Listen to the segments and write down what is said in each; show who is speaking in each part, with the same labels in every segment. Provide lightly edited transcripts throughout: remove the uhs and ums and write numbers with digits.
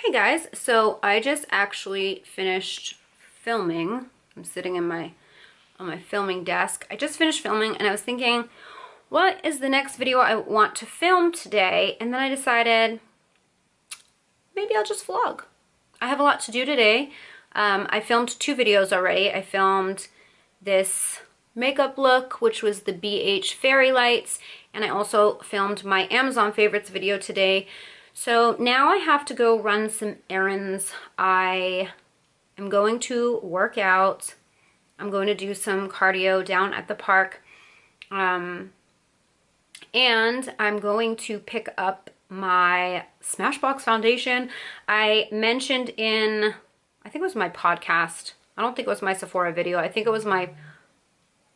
Speaker 1: Hey guys, so I just actually finished filming. I'm sitting on my filming desk. I just finished filming and I was thinking, what is the next video I want to film today? And then I decided maybe I'll just vlog. I have a lot to do today. I filmed 2 videos already. I filmed this makeup look, which was the BH fairy lights, and I also filmed my Amazon favorites video today. So now I have to go run some errands. I am going to work out. I'm going to do some cardio down at the park. And I'm going to pick up my Smashbox foundation. I mentioned in, I think it was my podcast. I don't think it was my Sephora video. I think it was my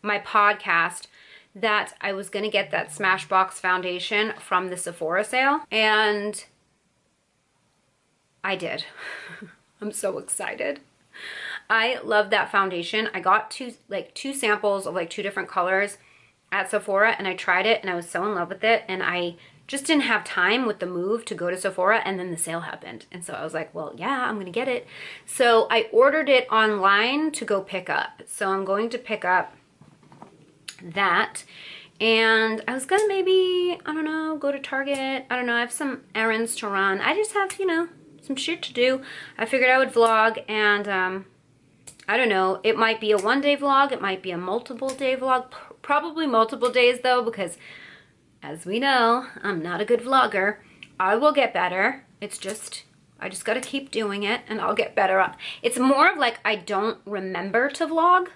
Speaker 1: podcast that I was going to get that Smashbox foundation from the Sephora sale, and I did. I'm so excited. I love that foundation. I got two samples of like 2 different colors at Sephora, and I tried it and I was so in love with it, and I just didn't have time with the move to go to Sephora, and then the sale happened, and so I was like, well, yeah, I'm gonna get it. So I ordered it online to go pick up. So I'm going to pick up that, and I was gonna maybe, I don't know, go to Target. I don't know, I have some errands to run. I just have, you know, some shit to do. I figured I would vlog, and I don't know, it might be a 1-day vlog, it might be a multiple day vlog, probably multiple days though, because as we know, I'm not a good vlogger. I will get better. It's just, I just gotta keep doing it and I'll get better. It's more of like, I don't remember to vlog.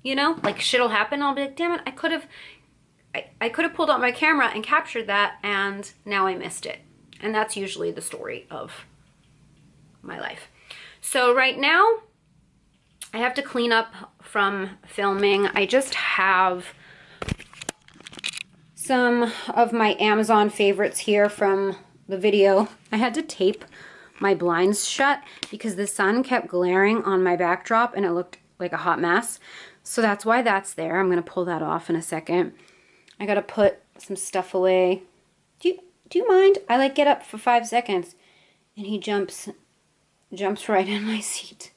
Speaker 1: You know, like shit'll happen. I'll be like, damn it, I could have pulled out my camera and captured that, and now I missed it. And that's usually the story of my life. So right now, I have to clean up from filming. I just have some of my Amazon favorites here from the video. I had to tape my blinds shut because the sun kept glaring on my backdrop and it looked like a hot mess. So that's why that's there. I'm going to pull that off in a second. I got to put some stuff away. Do you mind? I like get up for 5 seconds and he jumps right in my seat.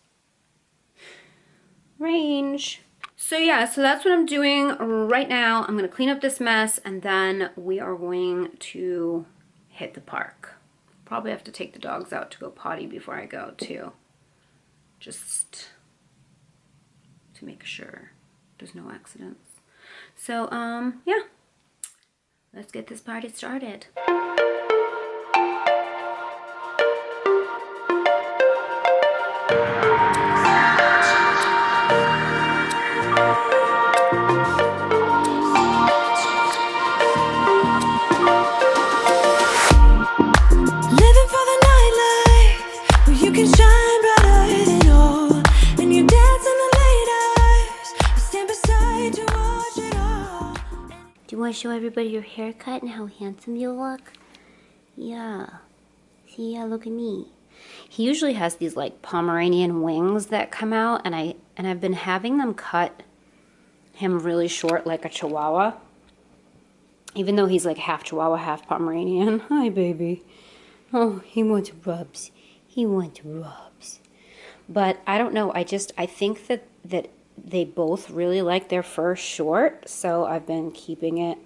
Speaker 1: Range. So yeah, so that's what I'm doing right now. I'm going to clean up this mess and then we are going to hit the park. Probably have to take the dogs out to go potty before I go too. Just to make sure there's no accidents. So, yeah, let's get this party started.
Speaker 2: Living for the nightlife, where you can shine brighter than all, and you dance in the late hours. I stand beside you, watch it all.
Speaker 3: Do you want to show everybody your haircut and how handsome you look? Yeah. See, yeah, look at me. He usually has these like Pomeranian wings that come out, and I've been having them cut him really short like a Chihuahua. Even though he's like half Chihuahua, half Pomeranian. Hi, baby. Oh, he wants rubs. He wants rubs. But I don't know. I think that they both really like their fur short, so I've been keeping it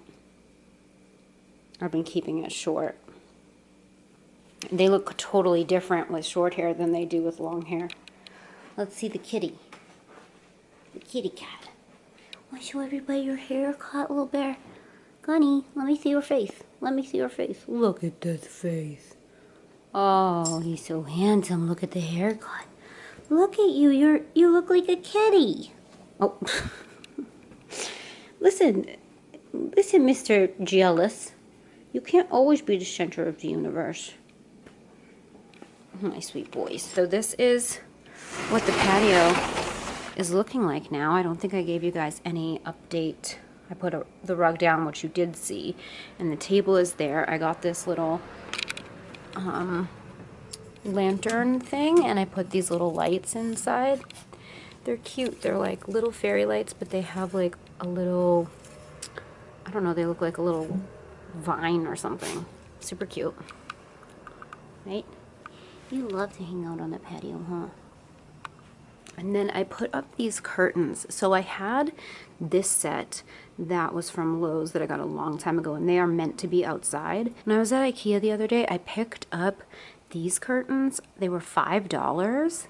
Speaker 3: short. They look totally different with short hair than they do with long hair. Let's see the kitty. The kitty cat. Want to show everybody your haircut, little bear? Gunny, let me see your face. Let me see your face. Look at that face. Oh, he's so handsome. Look at the haircut. Look at you. You look like a kitty. Oh. Listen, Mr. Jealous. You can't always be the center of the universe. My sweet boys. So this is what the patio is looking like now. I don't think I gave you guys any update. I put the rug down, which you did see, and the table is there. I got this little lantern thing, and I put these little lights inside. They're cute. They're like little fairy lights, but they have like a little, I don't know, they look like a little vine or something. Super cute. Right? You love to hang out on the patio, huh? And then I put up these curtains. So I had this set that was from Lowe's that I got a long time ago, and they are meant to be outside. When I was at IKEA the other day, I picked up these curtains. They were $5.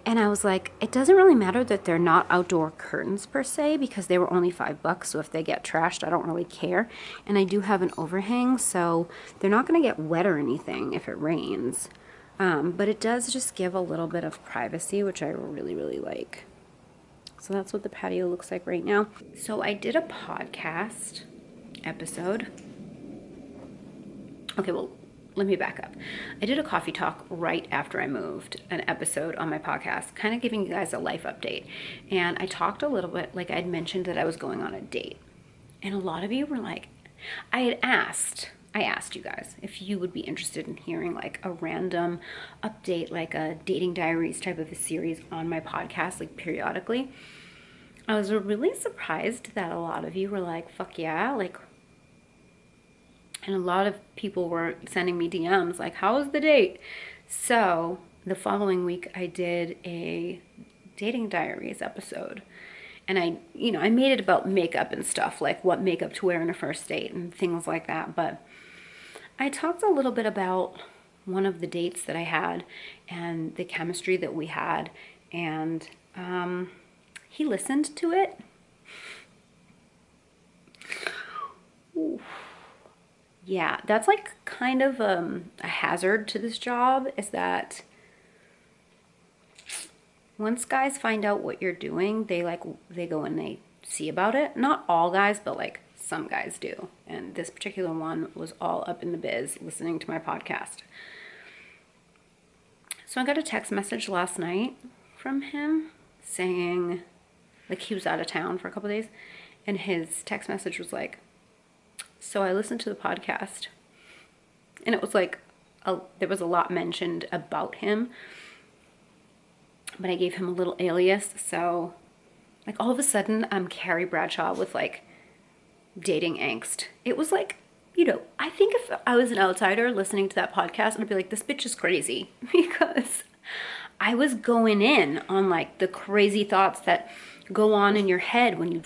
Speaker 3: And I was like, it doesn't really matter that they're not outdoor curtains per se, because they were only $5. So if they get trashed, I don't really care. And I do have an overhang, so they're not going to get wet or anything if it rains. But it does just give a little bit of privacy, which I really, really like. So that's what the patio looks like right now. So I did a podcast episode. Okay, well, let me back up. I did a coffee talk right after I moved, an episode on my podcast, kind of giving you guys a life update. And I talked a little bit, like I'd mentioned that I was going on a date. And a lot of you were like, I asked you guys if you would be interested in hearing like a random update, like a dating diaries type of a series on my podcast, like periodically. I was really surprised that a lot of you were like, fuck yeah, like, and a lot of people were sending me DMs like, how was the date? So the following week I did a dating diaries episode. And I made it about makeup and stuff, like what makeup to wear on a first date and things like that. But I talked a little bit about one of the dates that I had and the chemistry that we had. And he listened to it. Ooh. Yeah, that's like kind of a hazard to this job, is that once guys find out what you're doing, they go and they see about it. Not all guys, but like some guys do. And this particular one was all up in the biz listening to my podcast. So I got a text message last night from him saying, like, he was out of town for a couple of days, and his text message was like, so I listened to the podcast, and it was like, there was a lot mentioned about him, but I gave him a little alias. So like all of a sudden I'm Carrie Bradshaw with like dating angst. It was like, I think if I was an outsider listening to that podcast, I'd be like, this bitch is crazy, because I was going in on like the crazy thoughts that go on in your head when you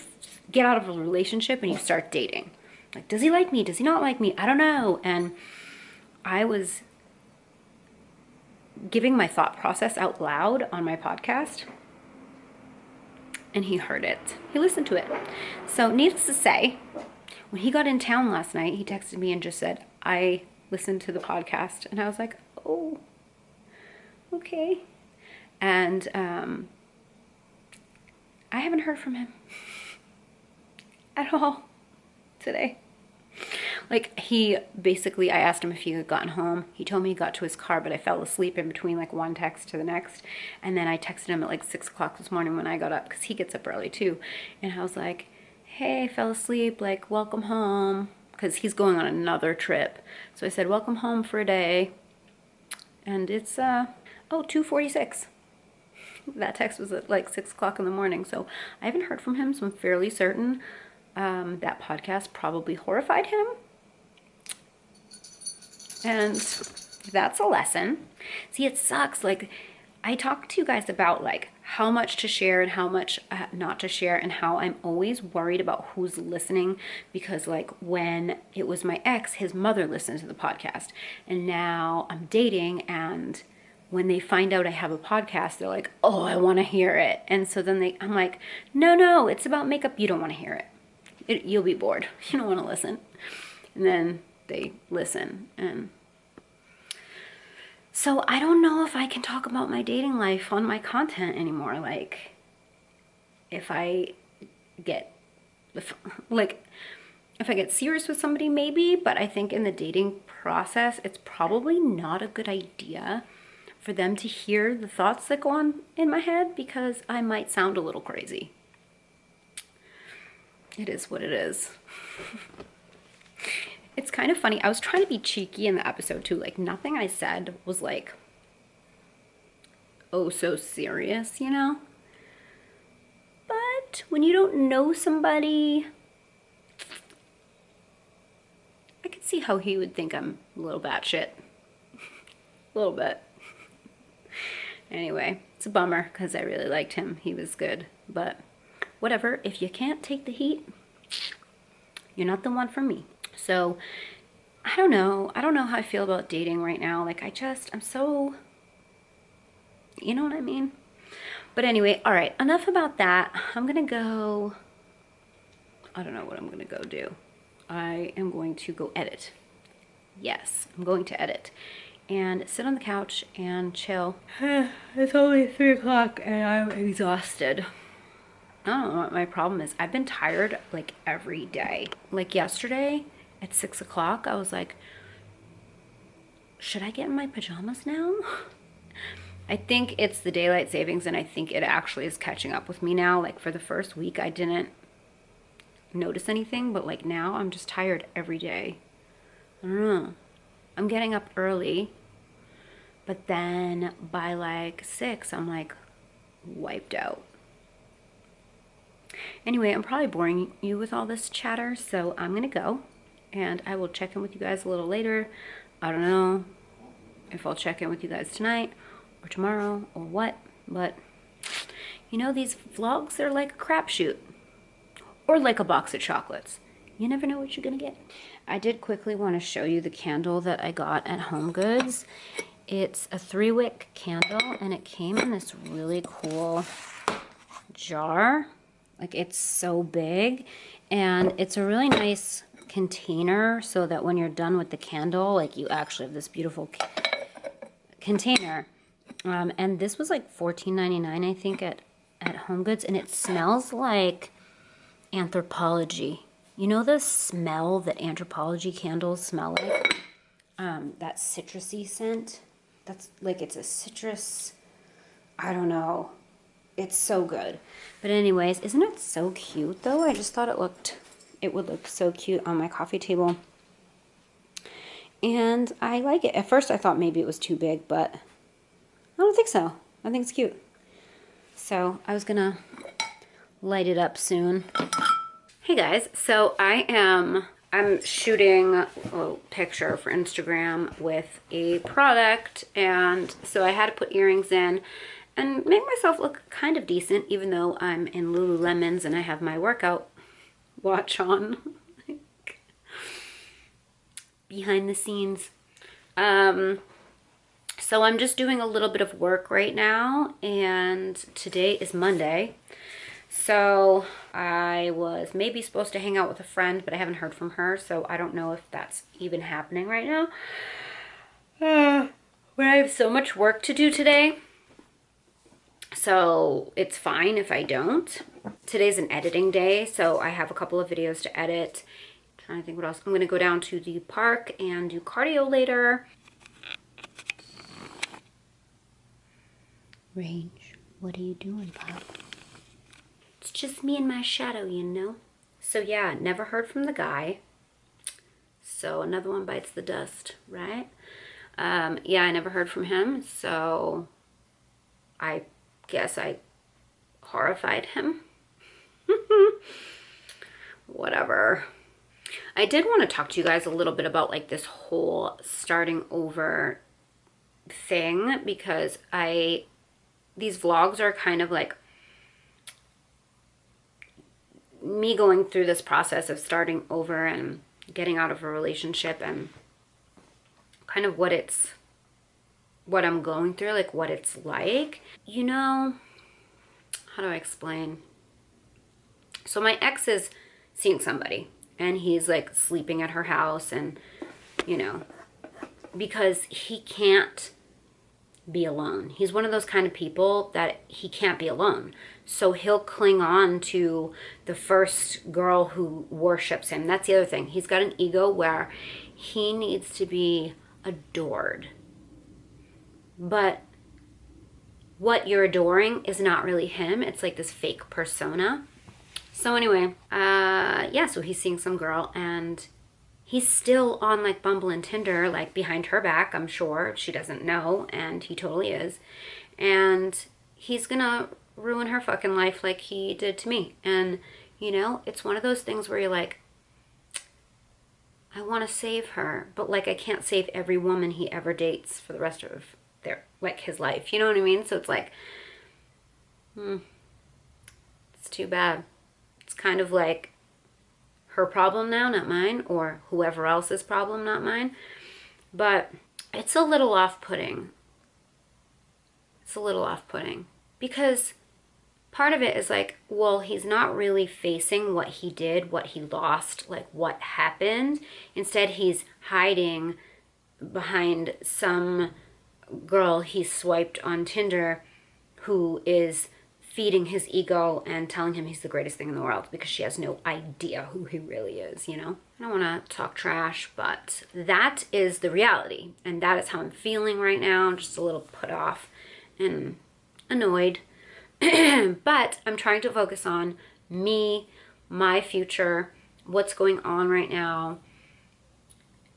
Speaker 3: get out of a relationship and you start dating. Like, does he like me? Does he not like me? I don't know. And I was giving my thought process out loud on my podcast, and he heard it. He listened to it. So needless to say, when he got in town last night, he texted me and just said, I listened to the podcast. And I was like, oh, okay. And I haven't heard from him at all today. Like, I asked him if he had gotten home. He told me he got to his car, but I fell asleep in between like one text to the next. And then I texted him at like 6 o'clock this morning when I got up, because he gets up early too. And I was like, hey, I fell asleep, like, welcome home, because he's going on another trip. So I said, welcome home for a day. And it's 2:46. That text was at like 6 o'clock in the morning. So I haven't heard from him, so I'm fairly certain that podcast probably horrified him. And that's a lesson. See, it sucks. Like, I talked to you guys about like how much to share and how much not to share, and how I'm always worried about who's listening, because like when it was my ex, his mother listened to the podcast, and now I'm dating, and when they find out I have a podcast, they're like, oh, I want to hear it. And so then I'm like, no, it's about makeup. You don't want to hear it. You'll be bored. You don't want to listen. And then they listen. And so I don't know if I can talk about my dating life on my content anymore. Like, if I get serious with somebody, maybe, but I think in the dating process, it's probably not a good idea for them to hear the thoughts that go on in my head, because I might sound a little crazy. It is what it is. It's kind of funny. I was trying to be cheeky in the episode too. Like, nothing I said was like, oh, so serious, But when you don't know somebody, I could see how he would think I'm a little batshit. A little bit.
Speaker 1: Anyway, it's a bummer because I really liked him. He was good. But whatever, if you can't take the heat, you're not the one for me. So I don't know. I don't know how I feel about dating right now. Like I'm so, you know what I mean? But anyway, all right, enough about that. I'm gonna go, I don't know what I'm gonna go do. I am going to go edit. Yes, I'm going to edit and sit on the couch and chill. It's only 3 o'clock and I'm exhausted. I don't know what my problem is. I've been tired like every day. Like yesterday at 6 o'clock, I was like, should I get in my pajamas now? I think it's the daylight savings and I think it actually is catching up with me now. Like for the first week, I didn't notice anything, but like now I'm just tired every day. I don't know. I'm getting up early, but then by like 6, I'm like wiped out. Anyway, I'm probably boring you with all this chatter, so I'm gonna go and I will check in with you guys a little later. I don't know if I'll check in with you guys tonight or tomorrow or what, but you know, these vlogs, they're like a crapshoot or like a box of chocolates. You never know what you're gonna get. I did quickly want to show you the candle that I got at Home Goods. It's a 3-wick candle and it came in this really cool jar. Like it's so big and it's a really nice container so that when you're done with the candle, like you actually have this beautiful container. And this was like $14.99 I think at Home Goods, and it smells like Anthropologie. You know the smell that Anthropologie candles smell like? That citrusy scent. That's like, it's a citrus, I don't know. It's so good. But anyways, isn't it so cute though? I just thought it would look so cute on my coffee table. And I like it. At first I thought maybe it was too big, but I don't think so. I think it's cute. So I was gonna light it up soon. Hey guys, so I'm shooting a little picture for Instagram with a product, and so I had to put earrings in and make myself look kind of decent, even though I'm in Lululemons and I have my workout watch on. Behind the scenes. So I'm just doing a little bit of work right now, and today is Monday. So I was maybe supposed to hang out with a friend, but I haven't heard from her, so I don't know if that's even happening right now. But I have so much work to do today, so it's fine if I don't. Today's an editing day, so I have a couple of videos to edit. I'm trying to think what else. I'm going to go down to the park and do cardio later. Range, what are you doing, Pop? It's just me and my shadow, you know? So yeah, never heard from the guy. So another one bites the dust, right? Yeah, I never heard from him, so I guess I horrified him. Whatever. I did want to talk to you guys a little bit about like this whole starting over thing, because these vlogs are kind of like me going through this process of starting over and getting out of a relationship, and kind of what I'm going through, like what it's like. You know, how do I explain? So my ex is seeing somebody and he's like sleeping at her house, and you know, because he can't be alone. He's one of those kind of people that he can't be alone. So he'll cling on to the first girl who worships him. That's the other thing. He's got an ego where he needs to be adored. But what you're adoring is not really him. It's like this fake persona. So anyway, yeah, so he's seeing some girl and he's still on like Bumble and Tinder, like behind her back, I'm sure. She doesn't know, and he totally is. And he's gonna ruin her fucking life like he did to me. And, you know, it's one of those things where you're like, I want to save her, but like I can't save every woman he ever dates for the rest of like his life. You know what I mean? So it's like, it's too bad. It's kind of like her problem now, not mine, or whoever else's problem, not mine. But it's a little off-putting. It's a little off-putting because part of it is like, well, he's not really facing what he did, what he lost, like what happened. Instead, he's hiding behind some girl he swiped on Tinder who is feeding his ego and telling him he's the greatest thing in the world because she has no idea who he really is, you know? I don't want to talk trash, but that is the reality. And that is how I'm feeling right now. I'm just a little put off and annoyed. But I'm trying to focus on me, my future, what's going on right now.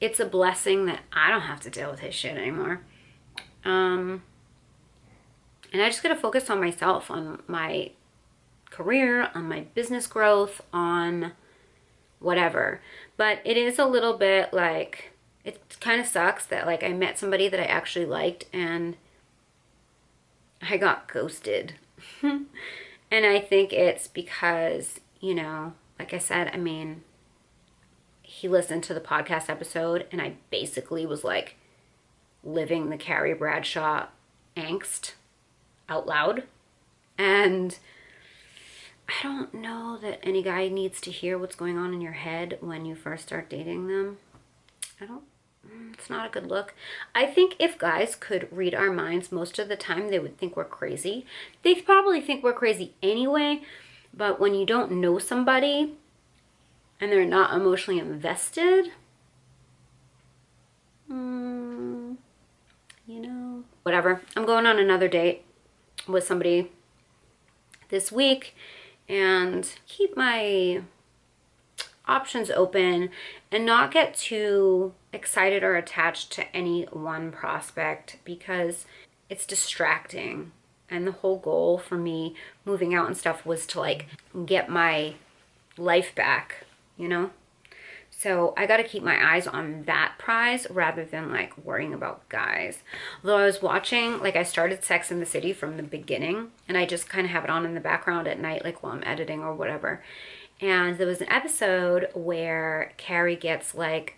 Speaker 1: It's a blessing that I don't have to deal with his shit anymore. And I just gotta focus on myself, on my career, on my business growth, on whatever. But it is a little bit like, it kind of sucks that like I met somebody that I actually liked and I got ghosted. And I think it's because, you know, like I said, I mean, he listened to the podcast episode and I basically was like living the Carrie Bradshaw angst out loud. And I don't know that any guy needs to hear what's going on in your head when you first start dating them. It's not a good look. I think if guys could read our minds most of the time, they would think we're crazy. They probably think we're crazy anyway, but when you don't know somebody and they're not emotionally invested, you know, whatever. I'm going on another date with somebody this week and keep my options open and not get too excited or attached to any one prospect because it's distracting. And the whole goal for me moving out and stuff was to like get my life back, you know? So I got to keep my eyes on that prize rather than like worrying about guys. Although I was watching, like I started Sex and the City from the beginning and I just kind of have it on in the background at night, like while I'm editing or whatever. And there was an episode where Carrie gets like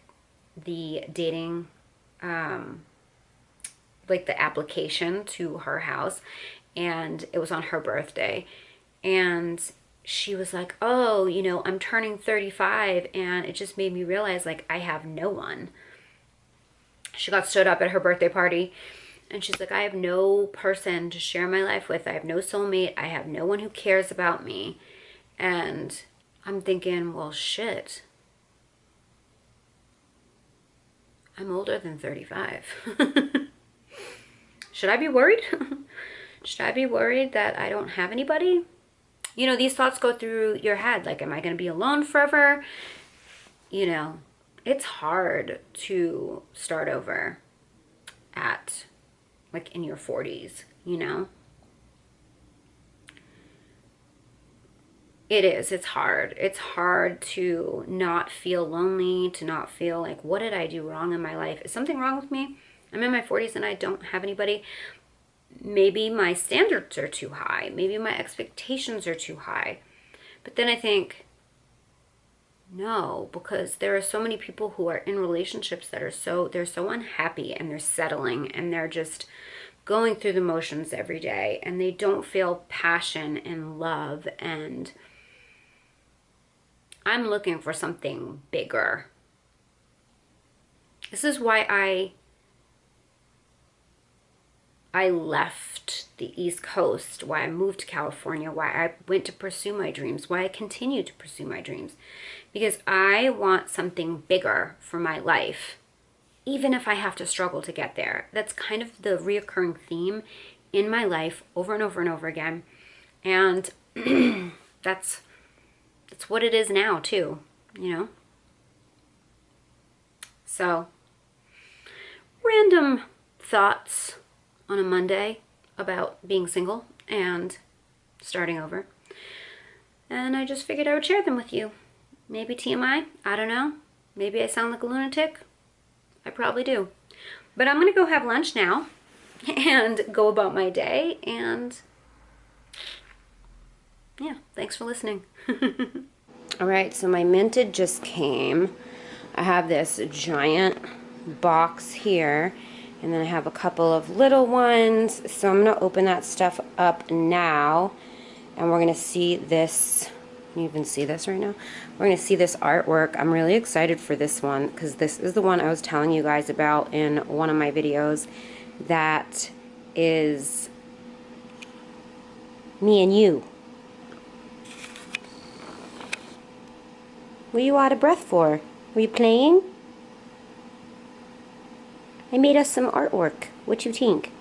Speaker 1: the dating, like the application to her house, and it was on her birthday. And she was like, oh, you know, I'm turning 35 and it just made me realize like I have no one. She got stood up at her birthday party and she's like, I have no person to share my life with. I have no soulmate. I have no one who cares about me. And I'm thinking, well, shit. I'm older than 35. Should I be worried? Should I be worried that I don't have anybody? You know, these thoughts go through your head. Like, am I going to be alone forever? You know, it's hard to start over at, like, in your 40s, you know? It is. It's hard. It's hard to not feel lonely, to not feel like, what did I do wrong in my life? Is something wrong with me? I'm in my 40s and I don't have anybody. Maybe my standards are too high. Maybe my expectations are too high. But then I think, no, because there are so many people who are in relationships that are they're so unhappy and they're settling and they're just going through the motions every day and they don't feel passion and love. And I'm looking for something bigger. This is why I left the East Coast, why I moved to California, why I went to pursue my dreams, why I continue to pursue my dreams. Because I want something bigger for my life, even if I have to struggle to get there. That's kind of the reoccurring theme in my life over and over and over again. And that's what it is now too, you know? So, random thoughts on a Monday about being single and starting over. And I just figured I would share them with you. Maybe TMI, I don't know. Maybe I sound like a lunatic. I probably do. But I'm gonna go have lunch now. and go about my day. And yeah, thanks for listening. All right, so my minted just came. I have this giant box here, and then I have a couple of little ones. So I'm gonna open that stuff up now, and we're gonna see this. Can you even see this right now? We're gonna see this artwork. I'm really excited for this one because this is the one I was telling you guys about in one of my videos. That is me and you. What are you out of breath for? Were you playing? I made us some artwork. What you think?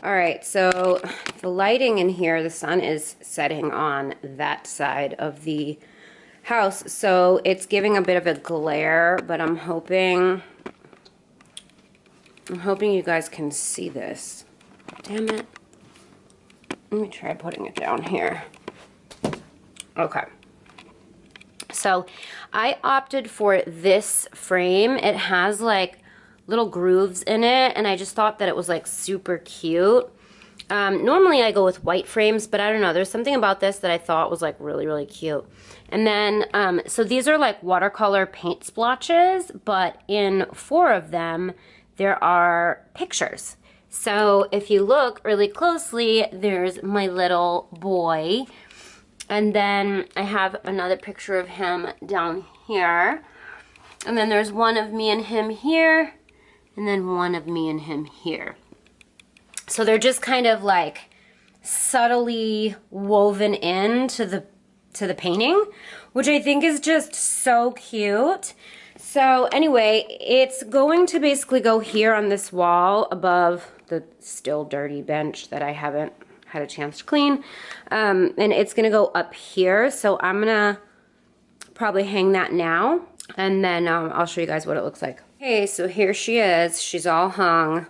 Speaker 1: Alright, so the lighting in here, the sun is setting on that side of the house, so it's giving a bit of a glare, but I'm hoping you guys can see this. Damn it. Let me try putting it down here. Okay. So I opted for this frame. It has like little grooves in it, and I just thought that it was like super cute. Normally I go with white frames, but I don't know. There's something about this that I thought was like really, really cute. And then, so these are like watercolor paint splotches, but in 4 of them, there are pictures. So if you look really closely, there's my little boy. And then I have another picture of him down here. And then there's one of me and him here. And then one of me and him here. So they're just kind of like subtly woven into the painting, which I think is just so cute. So anyway, it's going to basically go here on this wall above the still dirty bench that I haven't had a chance to clean. And it's gonna go up here. So I'm gonna probably hang that now. And then I'll show you guys what it looks like. Okay, so here she is. She's all hung.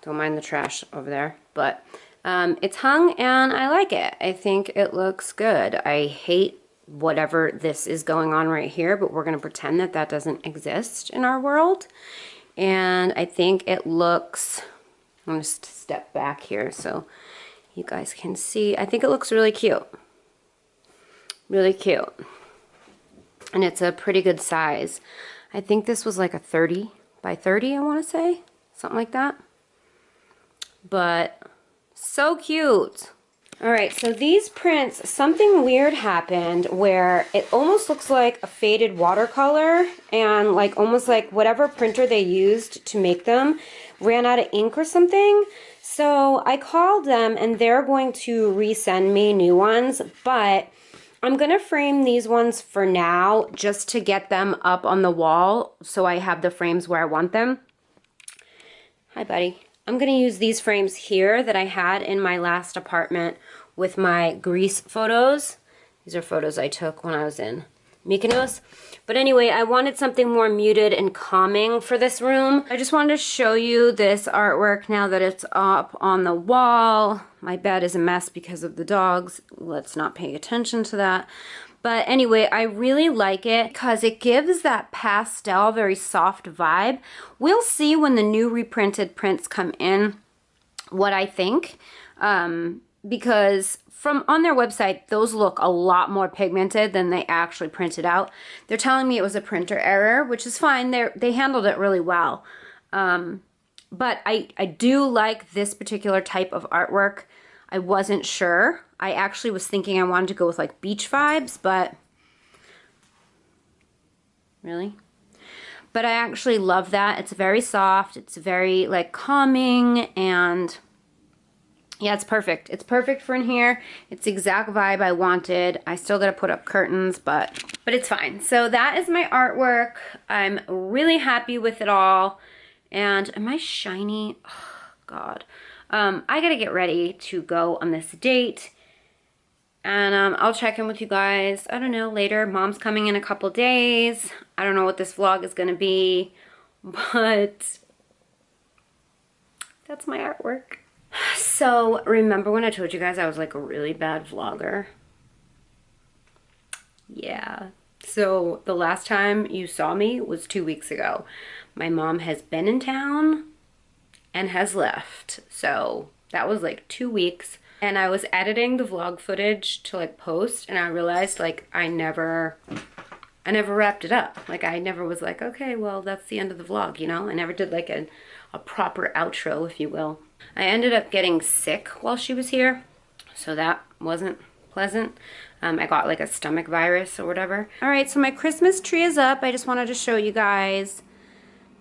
Speaker 1: Don't mind the trash over there. But it's hung and I like it. I think it looks good. I hate whatever this is going on right here, but we're gonna pretend that that doesn't exist in our world. And I think it looks, I'm gonna just step back here so you guys can see. I think it looks really cute. Really cute. And it's a pretty good size. I think this was like a 30 by 30, I want to say. Something like that. But so cute. All right, so these prints, something weird happened where it almost looks like a faded watercolor, and like almost like whatever printer they used to make them ran out of ink or something. So I called them and they're going to resend me new ones, but I'm going to frame these ones for now just to get them up on the wall so I have the frames where I want them. Hi, buddy. I'm going to use these frames here that I had in my last apartment with my Greece photos. These are photos I took when I was in Mykonos. But anyway, I wanted something more muted and calming for this room. I just wanted to show you this artwork now that it's up on the wall. My bed is a mess because of the dogs. Let's not pay attention to that. But anyway, I really like it because it gives that pastel, very soft vibe. We'll see when the new reprinted prints come in what I think. Because from on their website, those look a lot more pigmented than they actually printed out. They're telling me it was a printer error, which is fine. They handled it really well. But I do like this particular type of artwork. I wasn't sure. I actually was thinking I wanted to go with like beach vibes, but really? But I actually love that. It's very soft. It's very like calming, and yeah, it's perfect. It's perfect for in here. It's the exact vibe I wanted. I still gotta put up curtains, but it's fine. So that is my artwork. I'm really happy with it all. And am I shiny? Oh, God. I gotta get ready to go on this date. And I'll check in with you guys, I don't know, later. Mom's coming in a couple days. I don't know what this vlog is gonna be, but that's my artwork. So, remember when I told you guys I was like a really bad vlogger? Yeah. So, the last time you saw me was 2 weeks ago. My mom has been in town and has left. So that was like 2 weeks. And I was editing the vlog footage to like post, and I realized like I never wrapped it up. Like I never was like, okay, well, that's the end of the vlog, you know? I never did like a proper outro, if you will. I ended up getting sick while she was here, so that wasn't pleasant. I got like a stomach virus or whatever. All right, so my Christmas tree is up. I just wanted to show you guys.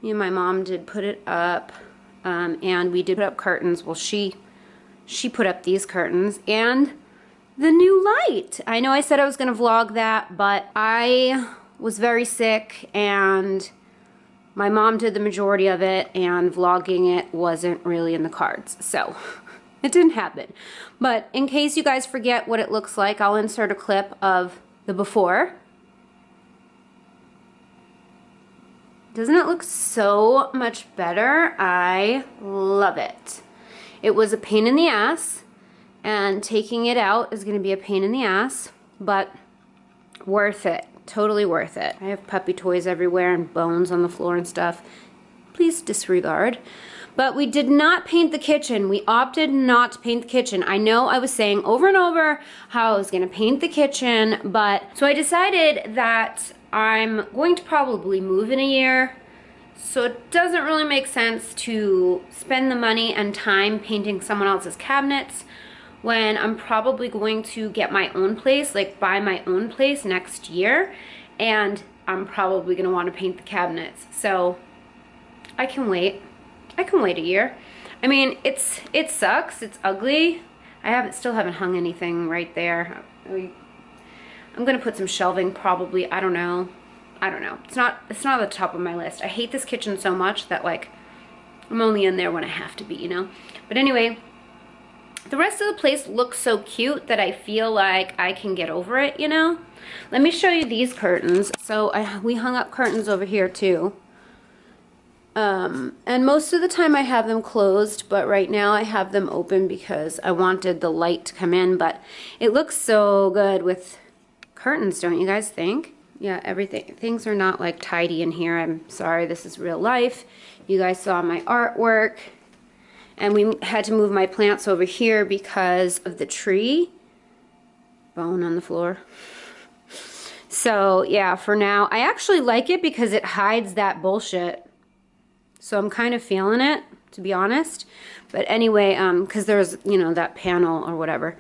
Speaker 1: Me and my mom did put it up, and we did put up curtains. Well, she put up these curtains and the new light. I know I said I was gonna vlog that, but I was very sick and my mom did the majority of it, and vlogging it wasn't really in the cards. So it didn't happen. But in case you guys forget what it looks like, I'll insert a clip of the before. Doesn't it look so much better? I love it. It was a pain in the ass, and taking it out is gonna be a pain in the ass, but worth it. Totally worth it. I have puppy toys everywhere and bones on the floor and stuff. Please disregard. But we did not paint the kitchen. We opted not to paint the kitchen. I know I was saying over and over how I was gonna paint the kitchen, but so I decided that I'm going to probably move in a year. So it doesn't really make sense to spend the money and time painting someone else's cabinets when I'm probably going to get my own place, like buy my own place next year, and I'm probably gonna want to paint the cabinets. So I can wait. I can wait a year. I mean, it sucks. It's ugly. Still haven't hung anything right there. I'm gonna put some shelving probably. I don't know. It's not at the top of my list. I hate this kitchen so much that like I'm only in there when I have to be, you know? But anyway, the rest of the place looks so cute that I feel like I can get over it, you know? Let me show you these curtains. So we hung up curtains over here too. And most of the time I have them closed, but right now I have them open because I wanted the light to come in, but it looks so good with curtains, don't you guys think? Yeah, things are not like tidy in here. I'm sorry, this is real life. You guys saw my artwork. And we had to move my plants over here because of the tree. Bone on the floor. So yeah, for now, I actually like it because it hides that bullshit. So I'm kind of feeling it, to be honest. But anyway, because there's, you know, that panel or whatever.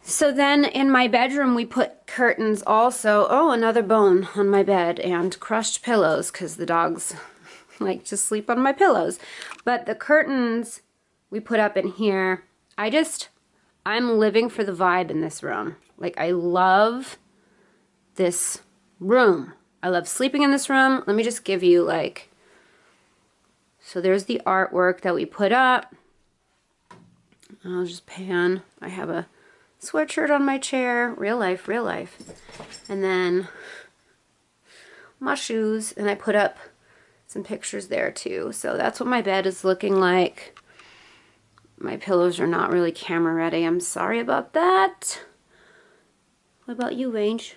Speaker 1: So then in my bedroom, we put curtains also. Oh, another bone on my bed and crushed pillows because the dogs like to sleep on my pillows. But the curtains we put up in here, I'm living for the vibe in this room. Like, I love this room. I love sleeping in this room. Let me just give you like, so there's the artwork that we put up. I'll just pan. I have a sweatshirt on my chair. Real life, real life. And then my shoes, and I put up some pictures there too. So that's what my bed is looking like. My pillows are not really camera ready. I'm sorry about that. What about you, Range?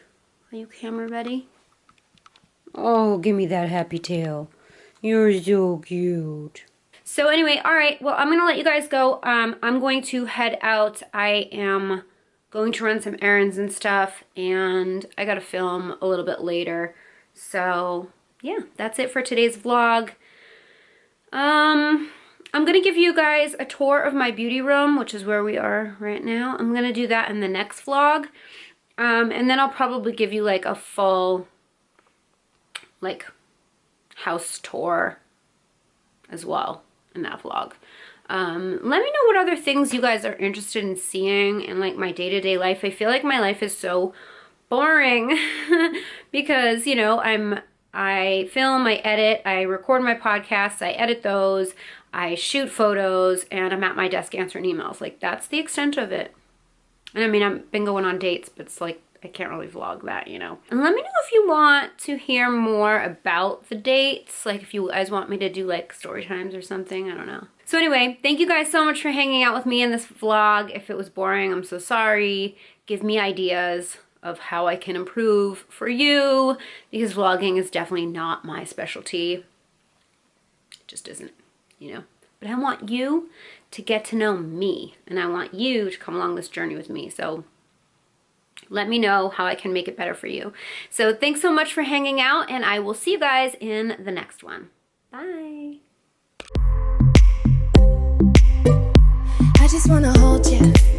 Speaker 1: Are you camera ready? Oh, give me that happy tail. You're so cute. So anyway, all right, well, I'm going to let you guys go. I'm going to head out. I am going to run some errands and stuff, and I got to film a little bit later. So yeah, that's it for today's vlog. I'm going to give you guys a tour of my beauty room, which is where we are right now. I'm going to do that in the next vlog. And then I'll probably give you like a full like house tour as well in that vlog. Let me know what other things you guys are interested in seeing in like my day-to-day life. I feel like my life is so boring because, you know, I film, I edit, I record my podcasts, I edit those, I shoot photos, and I'm at my desk answering emails. Like, that's the extent of it. And I mean, I've been going on dates, but it's like, I can't really vlog that, you know. And let me know if you want to hear more about the dates. Like, if you guys want me to do like story times or something, I don't know. So anyway, thank you guys so much for hanging out with me in this vlog. If it was boring, I'm so sorry. Give me ideas of how I can improve for you, because vlogging is definitely not my specialty. It just isn't, you know. but I want you to get to know me, and I want you to come along this journey with me. So let me know how I can make it better for you. So thanks so much for hanging out, and I will see you guys in the next one. Bye.
Speaker 2: I just wanna hold you.